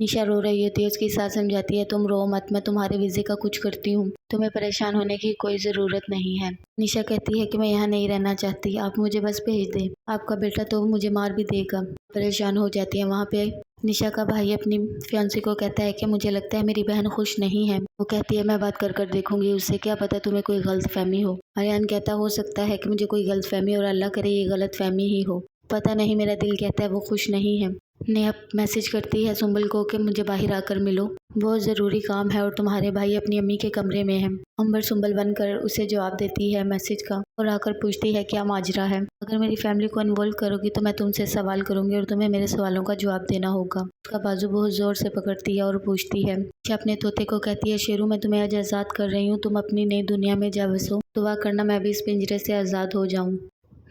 निशा रो रही होती है, उसकी सास समझाती है तुम रो मत, मैं तुम्हारे वीज़े का कुछ करती हूँ, तुम्हें परेशान होने की कोई ज़रूरत नहीं है। निशा कहती है कि मैं यहाँ नहीं रहना चाहती, आप मुझे बस भेज दें, आपका बेटा तो मुझे मार भी देगा। परेशान हो जाती है। वहाँ पे निशा का भाई अपनी फियांसी को कहता है कि मुझे लगता है मेरी बहन खुश नहीं है। वो कहती है मैं बात कर देखूंगी उससे, क्या पता तुम्हें कोई गलतफहमी हो। आर्यन कहता हो सकता है कि मुझे कोई गलतफहमी और अल्लाह करे ये गलतफहमी ही हो, पता नहीं, मेरा दिल कहता है वो खुश नहीं है। नेहा मैसेज करती है सुंबल को कि मुझे बाहर आकर मिलो, बहुत ज़रूरी काम है और तुम्हारे भाई अपनी अम्मी के कमरे में हैं। अंबर सुंबल बनकर उसे जवाब देती है मैसेज का और आकर पूछती है क्या माजरा है। अगर मेरी फैमिली को इन्वॉल्व करोगी तो मैं तुमसे सवाल करूंगी और तुम्हें मेरे सवालों का जवाब देना होगा। उसका बाजू बहुत ज़ोर से पकड़ती है और पूछती है। अपने तोते को कहती है शेरू मैं तुम्हें आज आज़ाद कर रही हूँ, तुम अपनी नई दुनिया में जा बसो, दुआ करना मैं भी इस पिंजरे से आज़ाद हो जाऊँ।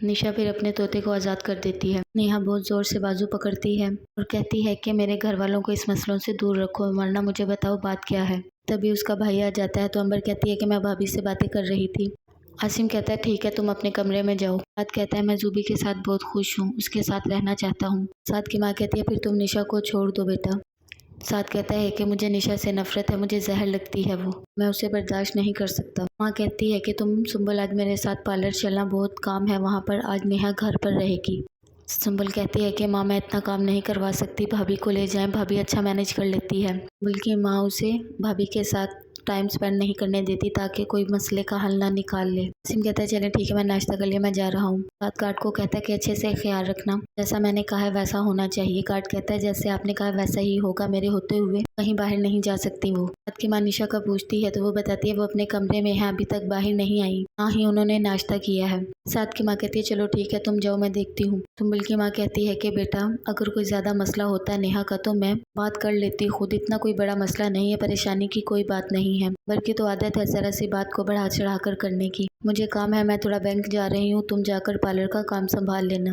निशा फिर अपने तोते को आज़ाद कर देती है। नेहा बहुत ज़ोर से बाजू पकड़ती है और कहती है कि मेरे घर वालों को इस मसलों से दूर रखो, वरना मुझे बताओ बात क्या है। तभी उसका भाई आ जाता है तो अंबर कहती है कि मैं भाभी से बातें कर रही थी। आसिम कहता है ठीक है तुम अपने कमरे में जाओ। साद कहता है मैं जूबी के साथ बहुत खुश हूँ, उसके साथ रहना चाहता हूँ। साद की माँ कहती है फिर तुम निशा को छोड़ दो बेटा। साथ कहता है कि मुझे निशा से नफरत है, मुझे जहर लगती है वो, मैं उसे बर्दाश्त नहीं कर सकता। माँ कहती है कि तुम सुंबल आज मेरे साथ पार्लर चलना, बहुत काम है वहाँ पर, आज नेहा घर पर रहेगी। सुंबल कहती है कि माँ मैं इतना काम नहीं करवा सकती, भाभी को ले जाएं, भाभी अच्छा मैनेज कर लेती है। बल्कि माँ उसे भाभी के साथ टाइम स्पेंड नहीं करने देती ताकि कोई मसले का हल ना निकाल ले। सिम कहता है चलें ठीक है मैं नाश्ता कर लिया, मैं जा रहा हूँ। साथ कार्ड को कहता है कि अच्छे से ख्याल रखना, जैसा मैंने कहा है वैसा होना चाहिए। कार्ड कहता है जैसे आपने कहा वैसा ही होगा, मेरे होते हुए कहीं बाहर नहीं जा सकती वो। साथ की माँ निशा का पूछती है तो वो बताती है वो अपने कमरे में है, अभी तक बाहर नहीं आई, ना ही उन्होंने नाश्ता किया है। साथ की माँ कहती है चलो ठीक है तुम जाओ मैं देखती हूँ। सुंबल की माँ कहती है कि बेटा अगर कोई ज्यादा मसला होता है नेहा का तो मैं बात कर लेती, खुद इतना कोई बड़ा मसला नहीं है, परेशानी की कोई बात नहीं है, बल्कि तो आदत है जरा सी बात को बढ़ा चढ़ा कर करने की। मुझे काम है, मैं थोड़ा बैंक जा रही हूँ, तुम जाकर पार्लर का काम संभाल लेना।